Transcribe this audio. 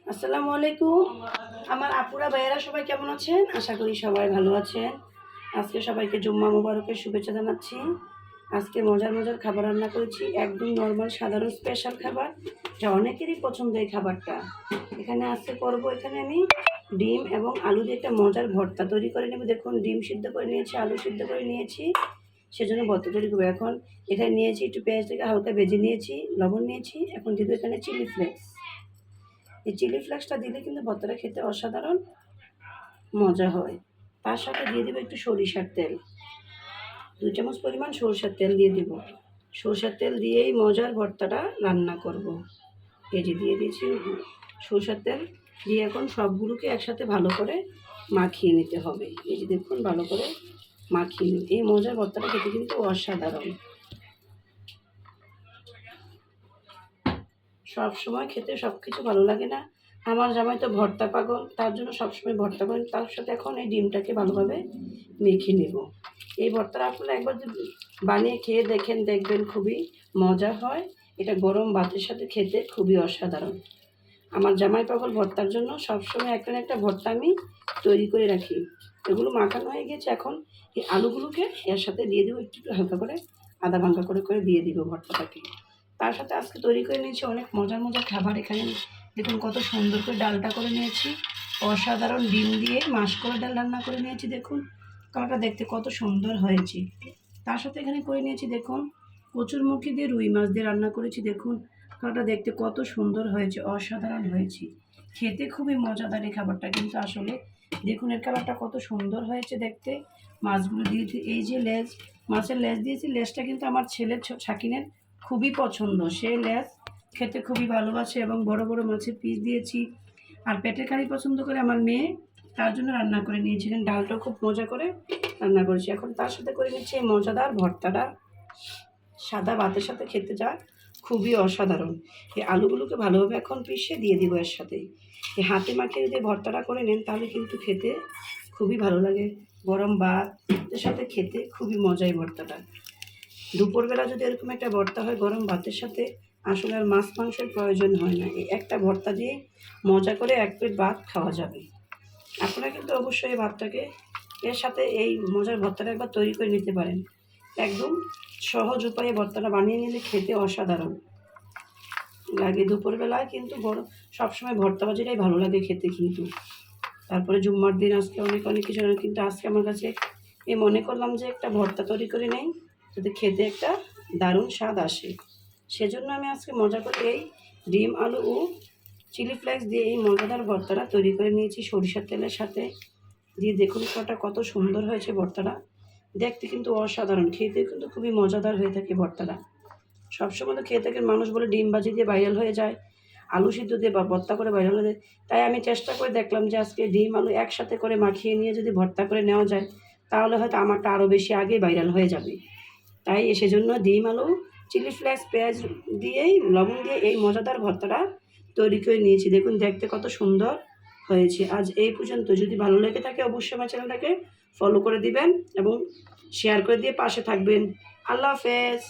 আসসালামু আলাইকুম। আমার আপুরা ভাইয়েরা সবাই কেমন আছেন? আশা করি সবাই ভালো আছেন। আজকে সবাইকে জুম্মা মুবারকের শুভেচ্ছা জানাচ্ছি। আজকে মজার মজার খাবার রান্না করেছি, একদম নর্মাল সাধারণ স্পেশাল খাবার, যা অনেকেরই পছন্দ এই খাবারটা। এখানে আজকে করব, এখানে আমি ডিম এবং আলু দিয়ে একটা মজার ভর্তা তৈরি করে নেব। দেখুন, ডিম সিদ্ধ করে নিয়েছি, আলু সিদ্ধ করে নিয়েছি, সেজন্য ভর্তা তৈরি করবো। এখন এখানে নিয়েছি একটু পেঁয়াজ থেকে হালকা ভেজে নিয়েছি, লবণ নিয়েছি। এখন দিব এখানে চিলি ফ্লেক্স। এই চিলি ফ্লেক্সটা দিলে কিন্তু ভর্তাটা খেতে অসাধারণ মজা হয়। তার সাথে দিয়ে দেবো একটু সরিষার তেল, 2 চামচ পরিমাণ সরষের তেল দিয়ে দেব। সরষের তেল দিয়েই মজার ভর্তাটা রান্না করব। এই যে দিয়ে দিয়েছি সরষের তেল দিয়ে, এখন সবগুলোকে একসাথে ভালো করে মাখিয়ে নিতে হবে। এই যে দেখুন, ভালো করে মাখিয়ে নিন। এই মজার ভর্তাটা খেতে কিন্তু অসাধারণ। সব সময় খেতে সব কিছু ভালো লাগে না। আমার জামাই তো ভর্তা পাগল, তার জন্য সবসময় ভর্তা করেন। তার সাথে এখন এই ডিমটাকে ভালোভাবে মেখে নেব। এই ভর্তাটা আপনারা একবার যদি বানিয়ে খেয়ে দেখেন, দেখবেন খুবই মজা হয়। এটা গরম ভাতের সাথে খেতে খুবই অসাধারণ। আমার জামাই পাগল ভর্তার জন্য সবসময় একটা না একটা ভর্তা আমি তৈরি করে রাখি। এগুলো মাখানো হয়ে গেছে। এখন এই আলুগুলোকে এর সাথে দিয়ে দেবো, একটু হালকা করে আধা ভাঙা করে করে দিয়ে দিব ভর্তাটাকে। তার সাথে আজকে তৈরি করে নিয়েছি অনেক মজার মজার খাবার। এখানে দেখুন কত সুন্দর করে ডালটা করে নিয়েছি, অসাধারণ ডিম দিয়ে মাসকলাই ডাল রান্না করে নিয়েছি। দেখুন কালারটা দেখতে কত সুন্দর হয়েছে। তার সাথে এখানে করে নিয়েছি দেখুন কচুরমুখী দিয়ে রুই মাছ দিয়ে রান্না করেছি। দেখুন কালারটা দেখতে কত সুন্দর হয়েছে, অসাধারণ হয়েছে, খেতে খুবই মজাদার এই খাবারটা কিন্তু আসলে। দেখুন এর কালারটা কত সুন্দর হয়েছে দেখতে। মাছগুলো দিয়েছি, এই যে লেজ, মাছের লেজ দিয়েছি। লেজটা কিন্তু আমার ছেলের শাকিনের খুবই পছন্দ, সে লেজ খেতে খুবই ভালোবাসে। এবং বড় বড় মাছের পিস দিয়েছি। আর পেটের কারি পছন্দ করে আমার মেয়ে, তার জন্য রান্না করে নিয়েছিলেন। ডালটাও খুব মজা করে রান্না করেছি। এখন তার সাথে করে নিচ্ছি এই মজাদার ভর্তাটা, সাদা ভাতের সাথে খেতে যা খুবই অসাধারণ। এই আলুগুলোকে ভালোভাবে এখন পিষে দিয়ে দিব এর সাথে। এই হাতে মাখিয়ে যদি ভর্তাটা করে নেন তাহলে কিন্তু খেতে খুবই ভালো লাগে। গরম ভাতের সাথে খেতে খুবই মজা এই ভর্তাটা। দুপুরবেলা যদি এরকম একটা ভর্তা হয় গরম ভাতের সাথে, আসলে আর মাছ মাংসের প্রয়োজন হয় না। এই একটা ভর্তা দিয়ে মজা করে এক প্লেট ভাত খাওয়া যাবে। আপনারা কিন্তু অবশ্যই এই ভাতটাকে এর সাথে এই মজার ভর্তাটা একবার তৈরি করে নিতে পারেন। একদম সহজ উপায়ে ভর্তাটা বানিয়ে নিলে খেতে অসাধারণ লাগে। দুপুরবেলায় কিন্তু সবসময় ভর্তা ভাজিটাই ভালো লাগে খেতে কিন্তু। তারপরে জুম্মার দিন আজকে অনেক অনেক কিছু, কিন্তু আজকে আমার কাছে মনে করলাম যে একটা ভর্তা তৈরি করে নেই, যাতে খেতে একটা দারুণ স্বাদ আসে। সেজন্য আমি আজকে মজা করে এই ডিম আলু ও চিলি ফ্লেক্স দিয়ে এই মজাদার ভর্তাটা তৈরি করে নিয়েছি সরিষার তেলের সাথে দিয়ে। দেখুন কত সুন্দর হয়েছে ভর্তাটা, দেখতে কিন্তু অসাধারণ, খেতে কিন্তু খুবই মজাদার হয়ে থাকে ভর্তাটা। সবসময় তো খেয়ে থাকেন মানুষ বলে ডিম ভাজি দিয়ে ভাইরাল হয়ে যায়, আলু সিদ্ধ দিয়ে বা ভর্তা করে ভাইরাল হয়ে যায়। তাই আমি চেষ্টা করে দেখলাম যে আজকে ডিম আলু একসাথে করে মাখিয়ে নিয়ে যদি ভর্তা করে নেওয়া যায় তাহলে হয়তো আমারটা আরও বেশি আগে ভাইরাল হয়ে যাবে। তাই সেজন্য ডিম আলু চিলি ফ্লেক্স পেঁয়াজ দিয়েই লবণ দিয়ে এই মজাদার ভর্তাটা তৈরি করে নিয়েছি। দেখুন দেখতে কত সুন্দর হয়েছে। আজ এই পর্যন্ত। যদি ভালো লেগে থাকে অবশ্যই আমার চ্যানেলটাকে ফলো করে দিবেন এবং শেয়ার করে দিয়ে পাশে থাকবেন। আল্লাহ হাফেজ।